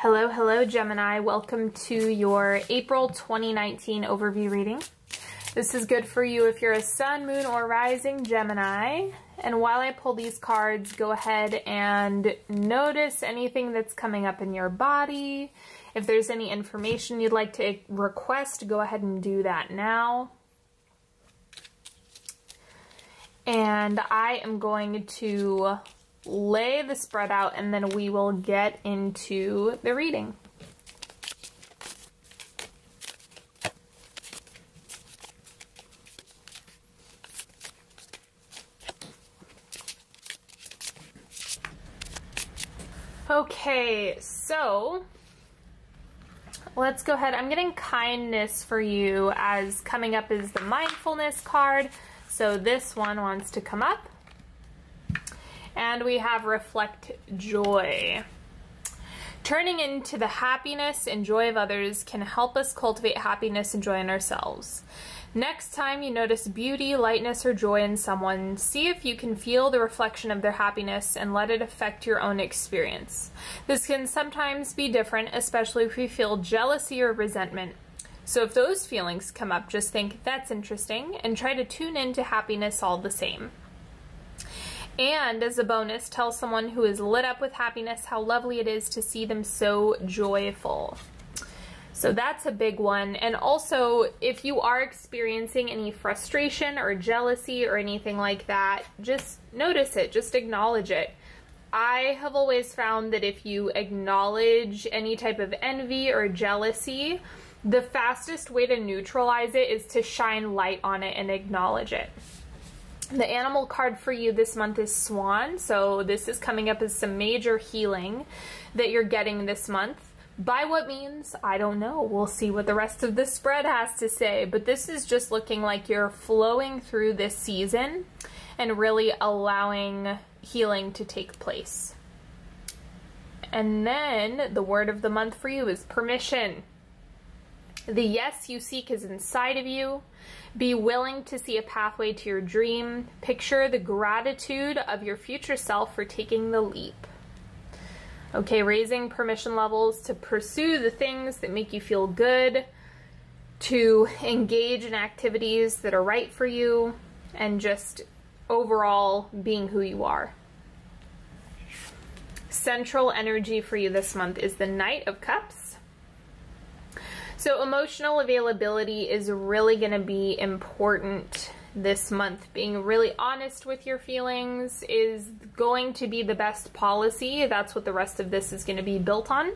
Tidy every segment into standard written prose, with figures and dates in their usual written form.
Hello, hello, Gemini. Welcome to your April 2019 overview reading. This is good for you if you're a sun, moon, or rising Gemini. And while I pull these cards, go ahead and notice anything that's coming up in your body. If there's any information you'd like to request, go ahead and do that now. And I am going to lay the spread out and then we will get into the reading. Okay, so let's go ahead. I'm getting kindness for you as coming up is the mindfulness card. So this one wants to come up. And we have reflect joy. Turning into the happiness and joy of others can help us cultivate happiness and joy in ourselves. Next time you notice beauty, lightness, or joy in someone, see if you can feel the reflection of their happiness and let it affect your own experience. This can sometimes be different, especially if we feel jealousy or resentment. So if those feelings come up, just think, that's interesting, and try to tune into happiness all the same. And as a bonus, tell someone who is lit up with happiness how lovely it is to see them so joyful. So that's a big one. And also, if you are experiencing any frustration or jealousy or anything like that, just notice it, just acknowledge it. I have always found that if you acknowledge any type of envy or jealousy, the fastest way to neutralize it is to shine light on it and acknowledge it. The animal card for you this month is Swan, so this is coming up as some major healing that you're getting this month. By what means? I don't know. We'll see what the rest of the spread has to say, but this is just looking like you're flowing through this season and really allowing healing to take place. And then the word of the month for you is permission. The yes you seek is inside of you. Be willing to see a pathway to your dream. Picture the gratitude of your future self for taking the leap. Okay, raising permission levels to pursue the things that make you feel good, to engage in activities that are right for you, and just overall being who you are. Central energy for you this month is the Knight of Cups. So emotional availability is really going to be important this month. Being really honest with your feelings is going to be the best policy. That's what the rest of this is going to be built on.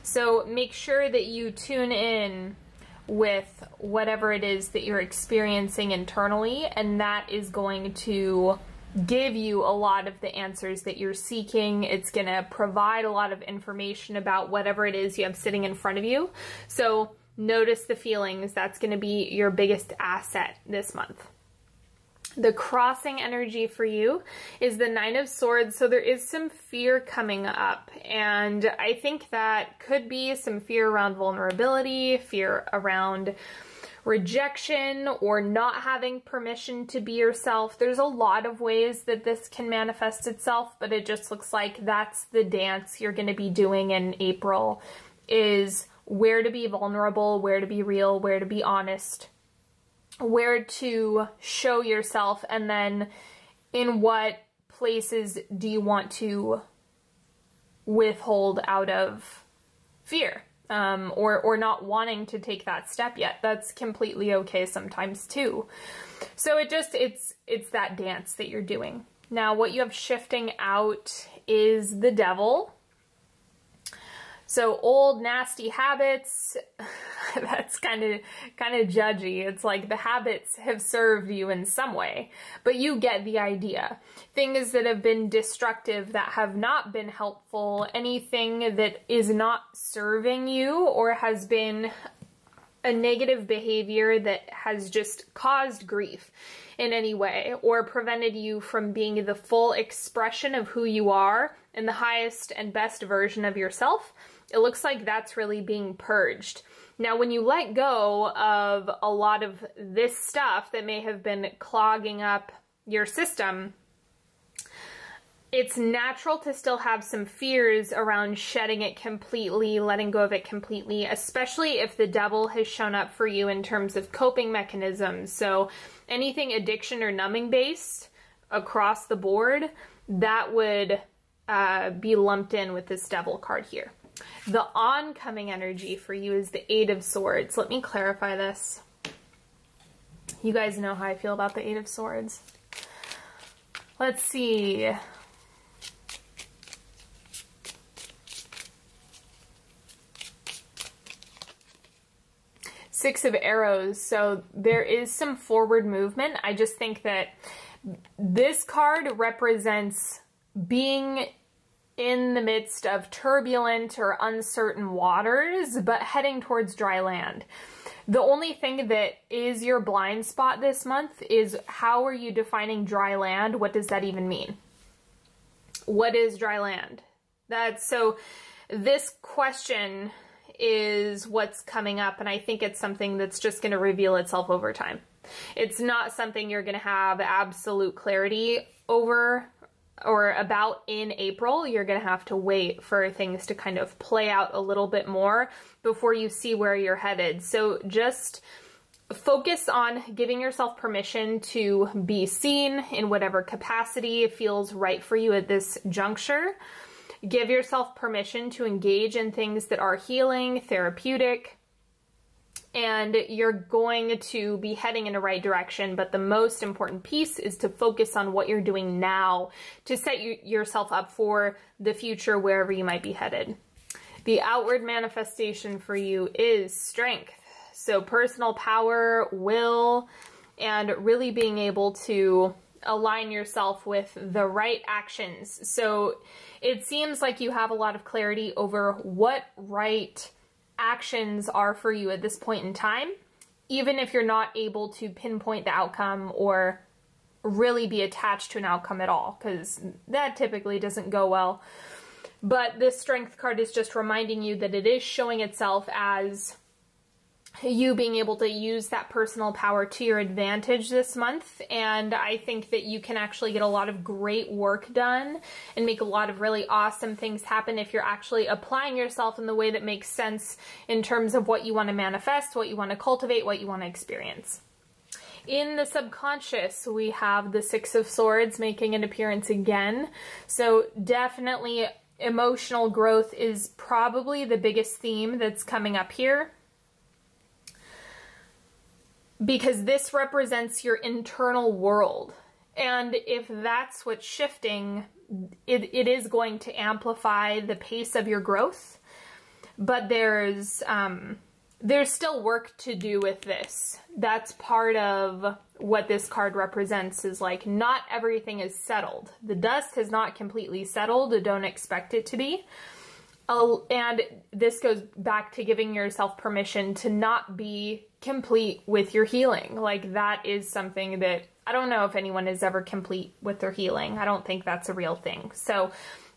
So make sure that you tune in with whatever it is that you're experiencing internally, and that is going to give you a lot of the answers that you're seeking. It's going to provide a lot of information about whatever it is you have sitting in front of you. So notice the feelings. That's going to be your biggest asset this month. The crossing energy for you is the Nine of Swords. So there is some fear coming up. And I think that could be some fear around vulnerability, fear around rejection, or not having permission to be yourself. There's a lot of ways that this can manifest itself, but it just looks like that's the dance you're going to be doing in April, is where to be vulnerable, where to be real, where to be honest, where to show yourself, and then in what places do you want to withhold out of fear, or not wanting to take that step yet. That's completely okay sometimes too. So it's that dance that you're doing. Now what you have shifting out is the Devil. So old nasty habits, that's kind of judgy. It's like the habits have served you in some way, but you get the idea. Things that have been destructive, that have not been helpful, anything that is not serving you or has been a negative behavior that has just caused grief in any way or prevented you from being the full expression of who you are and the highest and best version of yourself. It looks like that's really being purged. Now, when you let go of a lot of this stuff that may have been clogging up your system, it's natural to still have some fears around shedding it completely, letting go of it completely, especially if the devil has shown up for you in terms of coping mechanisms. So anything addiction or numbing based across the board, that would be lumped in with this devil card here. The oncoming energy for you is the Eight of Swords. Let me clarify this. You guys know how I feel about the Eight of Swords. Let's see. Six of Arrows, so there is some forward movement. I just think that this card represents being in the midst of turbulent or uncertain waters, but heading towards dry land. The only thing that is your blind spot this month is how are you defining dry land? What does that even mean? What is dry land? So this question is what's coming up, and I think it's something that's just going to reveal itself over time. It's not something you're going to have absolute clarity over or about in April. You're going to have to wait for things to kind of play out a little bit more before you see where you're headed. So just focus on giving yourself permission to be seen in whatever capacity feels right for you at this juncture. Give yourself permission to engage in things that are healing, therapeutic, and you're going to be heading in the right direction. But the most important piece is to focus on what you're doing now to set yourself up for the future wherever you might be headed. The outward manifestation for you is strength. So personal power, will, and really being able to align yourself with the right actions. So it seems like you have a lot of clarity over what right actions are for you at this point in time, even if you're not able to pinpoint the outcome or really be attached to an outcome at all, because that typically doesn't go well. But this strength card is just reminding you that it is showing itself as you being able to use that personal power to your advantage this month. And I think that you can actually get a lot of great work done and make a lot of really awesome things happen if you're actually applying yourself in the way that makes sense in terms of what you want to manifest, what you want to cultivate, what you want to experience. In the subconscious, we have the Six of Swords making an appearance again. So definitely emotional growth is probably the biggest theme that's coming up here, because this represents your internal world. And if that's what's shifting, it is going to amplify the pace of your growth. But there's still work to do with this. That's part of what this card represents, is like not everything is settled. The dust has not completely settled. Don't expect it to be. And this goes back to giving yourself permission to not be complete with your healing. Like that is something that I don't know if anyone is ever complete with their healing. I don't think that's a real thing. So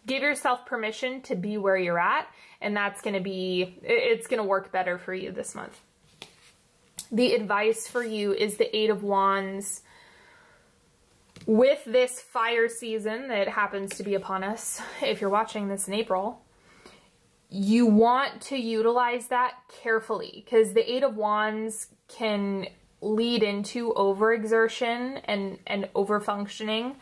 give yourself permission to be where you're at, and that's going to be, it's going to work better for you this month. The advice for you is the Eight of Wands. With this fire season that happens to be upon us, if you're watching this in April, you want to utilize that carefully, because the Eight of Wands can lead into overexertion and overfunctioning,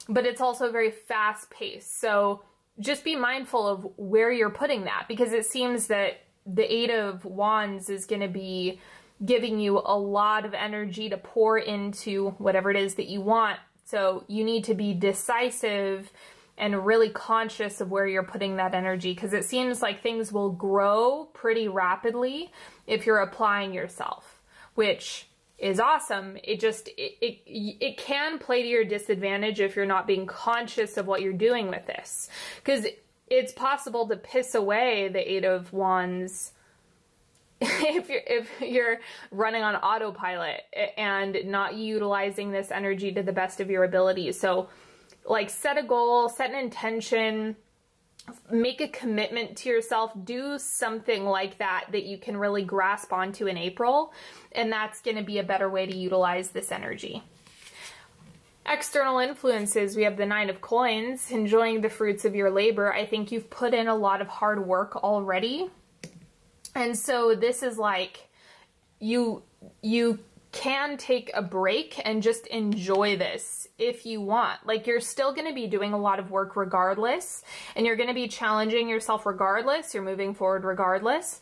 but it's also very fast paced. So just be mindful of where you're putting that, because it seems that the Eight of Wands is going to be giving you a lot of energy to pour into whatever it is that you want. So you need to be decisive and really conscious of where you're putting that energy, because it seems like things will grow pretty rapidly if you're applying yourself, which is awesome. It can play to your disadvantage if you're not being conscious of what you're doing with this, because it's possible to piss away the Eight of Wands if you're running on autopilot and not utilizing this energy to the best of your ability. So like set a goal, set an intention, make a commitment to yourself, do something like that you can really grasp onto in April, and that's going to be a better way to utilize this energy. External influences, we have the Nine of Coins, enjoying the fruits of your labor. I think you've put in a lot of hard work already. And so this is like, you can take a break and just enjoy this if you want. Like, you're still going to be doing a lot of work regardless, and you're going to be challenging yourself regardless. You're moving forward regardless.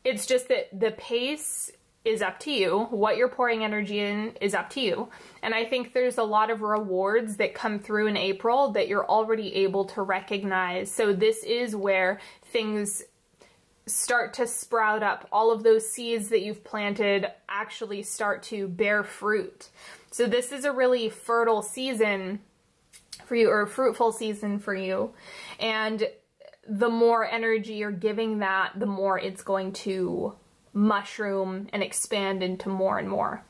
It's just that the pace is up to you. What you're pouring energy in is up to you. And I think there's a lot of rewards that come through in April that you're already able to recognize. So this is where things start to sprout up. All of those seeds that you've planted actually start to bear fruit. So this is a really fertile season for you, or a fruitful season for you. And the more energy you're giving that, the more it's going to mushroom and expand into more and more.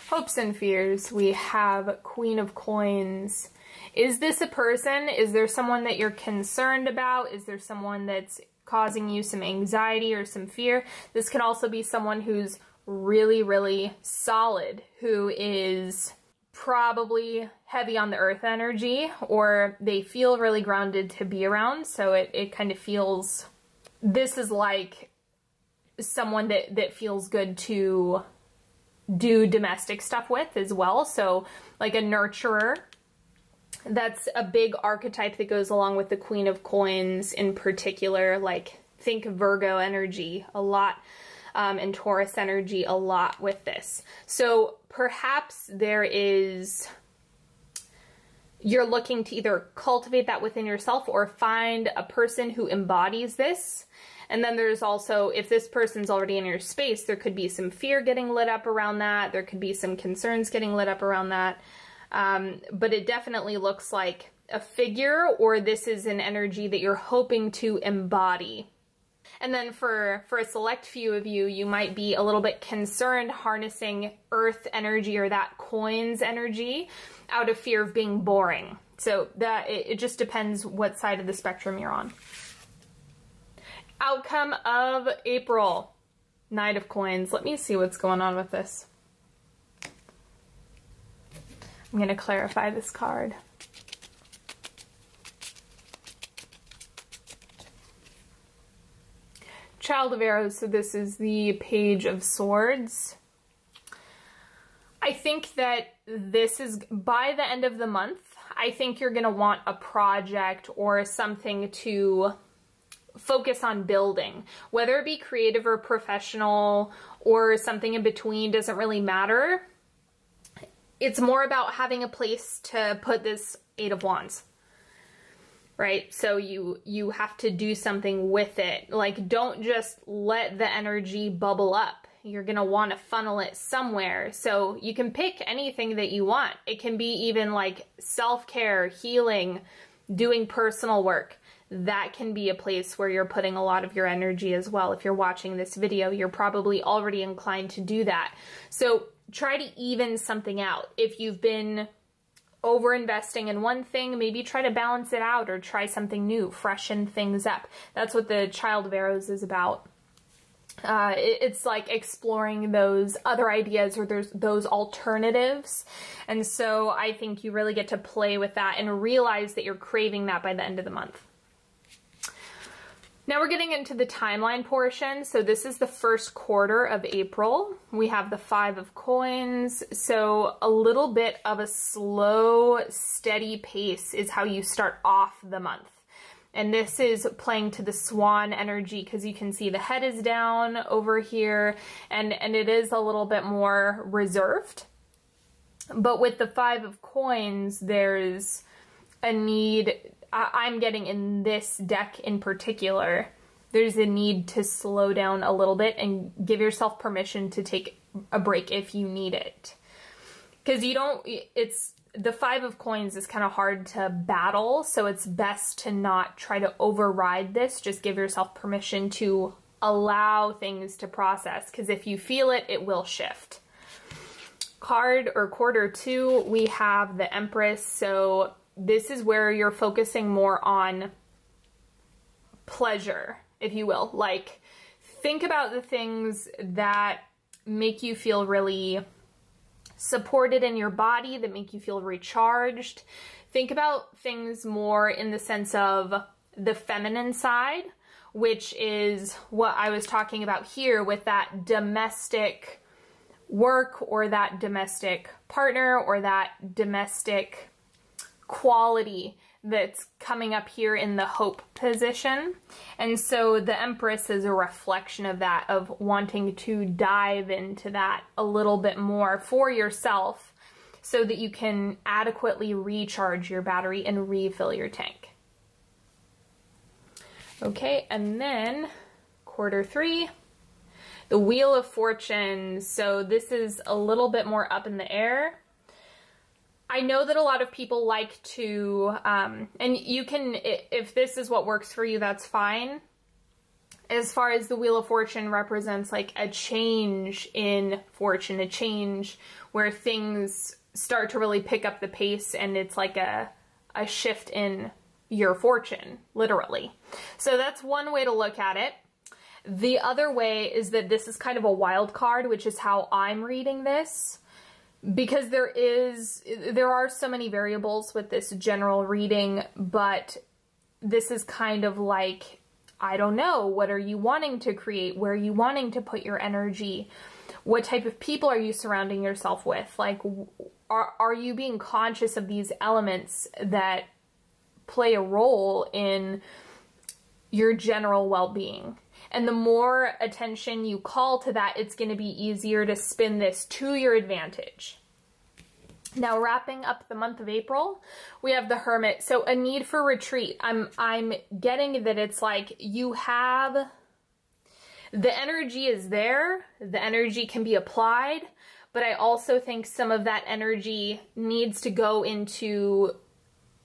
Hopes and fears, we have Queen of Coins. Is this a person? Is there someone that you're concerned about? Is there someone that's causing you some anxiety or some fear? This can also be someone who's really, really solid, who is probably heavy on the earth energy, or they feel really grounded to be around. So it kind of feels, this is like someone that feels good to do domestic stuff with as well. So like a nurturer. That's a big archetype that goes along with the Queen of Coins in particular. Like, think Virgo energy a lot, and Taurus energy a lot with this. So perhaps you're looking to either cultivate that within yourself or find a person who embodies this. And then there's also, if this person's already in your space, there could be some fear getting lit up around that. There could be some concerns getting lit up around that. But it definitely looks like a figure, or this is an energy that you're hoping to embody. And then for a select few of you, you might be a little bit concerned harnessing earth energy or that coins energy out of fear of being boring. So that it just depends what side of the spectrum you're on. Outcome of April, Knight of Coins. Let me see what's going on with this. I'm going to clarify this card. Child of Arrows, so this is the Page of Swords. I think that this is, by the end of the month, I think you're going to want a project or something to focus on building, whether it be creative or professional or something in between, doesn't really matter. It's more about having a place to put this Eight of Wands, right? So you have to do something with it. Like, don't just let the energy bubble up. You're going to want to funnel it somewhere. So you can pick anything that you want. It can be even like self-care, healing, doing personal work. That can be a place where you're putting a lot of your energy as well. If you're watching this video, you're probably already inclined to do that. So try to even something out. If you've been over-investing in one thing, maybe try to balance it out or try something new, freshen things up. That's what the Child of Arrows is about. It's like exploring those other ideas or those alternatives. And so I think you really get to play with that and realize that you're craving that by the end of the month. Now we're getting into the timeline portion. So this is the first quarter of April. We have the Five of Coins. So a little bit of a slow, steady pace is how you start off the month. And this is playing to the swan energy because you can see the head is down over here and it is a little bit more reserved. But with the Five of Coins, there's a need, I'm getting in this deck in particular, there's a need to slow down a little bit and give yourself permission to take a break if you need it. Because you don't, the Five of Coins is kind of hard to battle, so it's best to not try to override this. Just give yourself permission to allow things to process, because if you feel it, it will shift. Card or quarter two, we have the Empress. So this is where you're focusing more on pleasure, if you will. Like, think about the things that make you feel really supported in your body, that make you feel recharged. Think about things more in the sense of the feminine side, which is what I was talking about here with that domestic work or that domestic partner or that domestic quality that's coming up here in the hope position. And so the Empress is a reflection of that, of wanting to dive into that a little bit more for yourself so that you can adequately recharge your battery and refill your tank. Okay, and then quarter 3, the Wheel of Fortune. So this is a little bit more up in the air. I know that a lot of people like to, and you can, if this is what works for you, that's fine. As far as the Wheel of Fortune represents like a change in fortune, a change where things start to really pick up the pace, and it's like a shift in your fortune, literally. So that's one way to look at it. The other way is that this is kind of a wild card, which is how I'm reading this. Because there are so many variables with this general reading, but this is kind of like, I don't know, what are you wanting to create? Where are you wanting to put your energy? What type of people are you surrounding yourself with? Like, are you being conscious of these elements that play a role in your general well-being? And the more attention you call to that, it's going to be easier to spin this to your advantage. Now, wrapping up the month of April, we have the Hermit. So a need for retreat. I'm getting that it's like you have, the energy is there, the energy can be applied, but I also think some of that energy needs to go into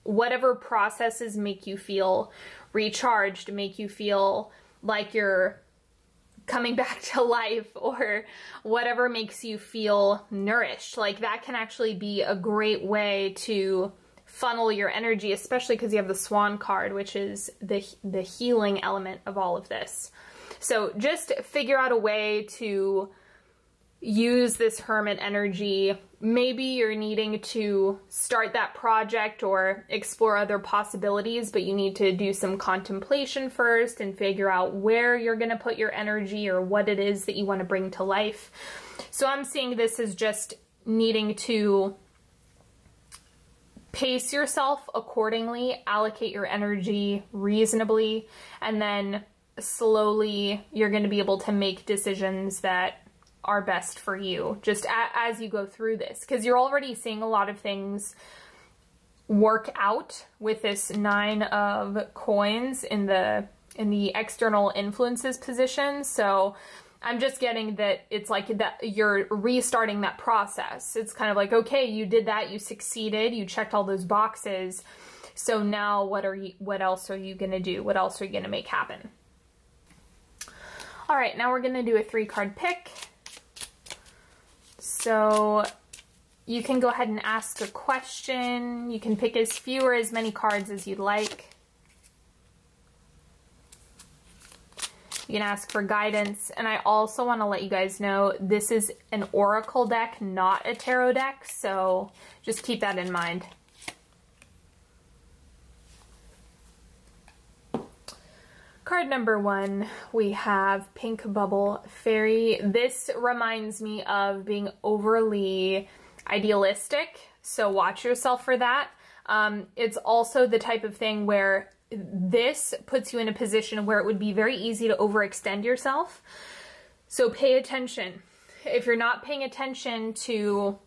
whatever processes make you feel recharged, make you feel like you're coming back to life, or whatever makes you feel nourished. Like that can actually be a great way to funnel your energy, especially because you have the Swan card, which is the healing element of all of this. So just figure out a way to use this Hermit energy. Maybe you're needing to start that project or explore other possibilities, but you need to do some contemplation first and figure out where you're going to put your energy or what it is that you want to bring to life. So I'm seeing this as just needing to pace yourself accordingly, allocate your energy reasonably, and then slowly you're going to be able to make decisions that are best for you just as you go through this, because you're already seeing a lot of things work out with this 9 of coins in the external influences position. So I'm just getting that it's like that you're restarting that process. It's kind of like, okay, you did that, you succeeded, you checked all those boxes. So now what else are you going to do? What else are you going to make happen? All right, now we're going to do a 3-card pick. So you can go ahead and ask a question. You can pick as few or as many cards as you'd like. You can ask for guidance. And I also want to let you guys know this is an oracle deck, not a tarot deck. So just keep that in mind. Card number 1, we have Pink Bubble Fairy. This reminds me of being overly idealistic, so watch yourself for that. It's also the type of thing where this puts you in a position where it would be very easy to overextend yourself. So pay attention. If you're not paying attention to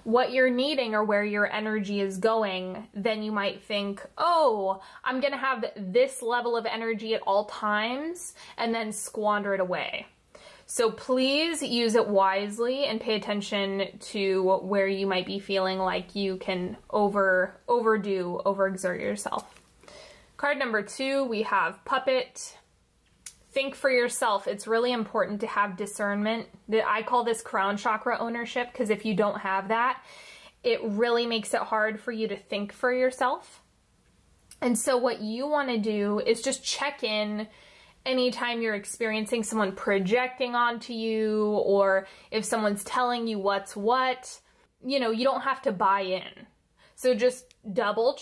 what you're needing or where your energy is going, then you might think, oh, I'm going to have this level of energy at all times, and then squander it away. So please use it wisely and pay attention to where you might be feeling like you can overexert yourself. Card number 2, we have Puppet. Think for yourself. It's really important to have discernment. I call this crown chakra ownership, because if you don't have that, it really makes it hard for you to think for yourself. And so what you want to do is just check in anytime you're experiencing someone projecting onto you, or if someone's telling you what's what, you know, you don't have to buy in. So just triple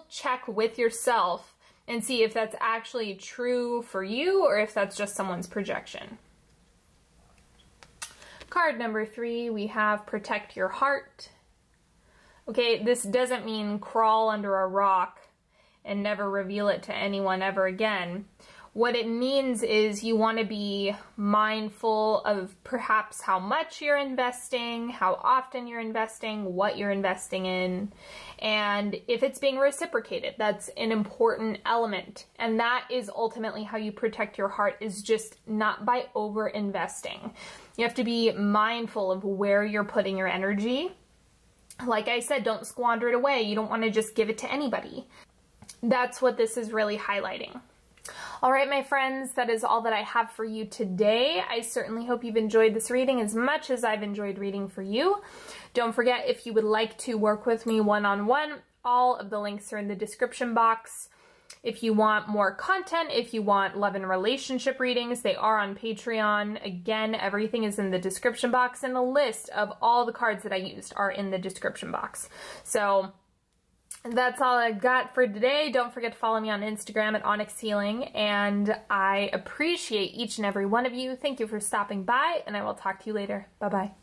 check with yourself and see if that's actually true for you or if that's just someone's projection. Card number 3, we have protect your heart. Okay, this doesn't mean crawl under a rock and never reveal it to anyone ever again. What it means is you want to be mindful of perhaps how much you're investing, how often you're investing, what you're investing in, and if it's being reciprocated. That's an important element. And that is ultimately how you protect your heart, is just not by over investing. You have to be mindful of where you're putting your energy. Like I said, don't squander it away. You don't want to just give it to anybody. That's what this is really highlighting. All right, my friends, that is all that I have for you today. I certainly hope you've enjoyed this reading as much as I've enjoyed reading for you. Don't forget, if you would like to work with me one-on-one, all of the links are in the description box. If you want more content, if you want love and relationship readings, they are on Patreon. Again, everything is in the description box, and a list of all the cards that I used are in the description box. So that's all I've got for today. Don't forget to follow me on Instagram at Onyx Healing, and I appreciate each and every one of you. Thank you for stopping by, and I will talk to you later. Bye-bye.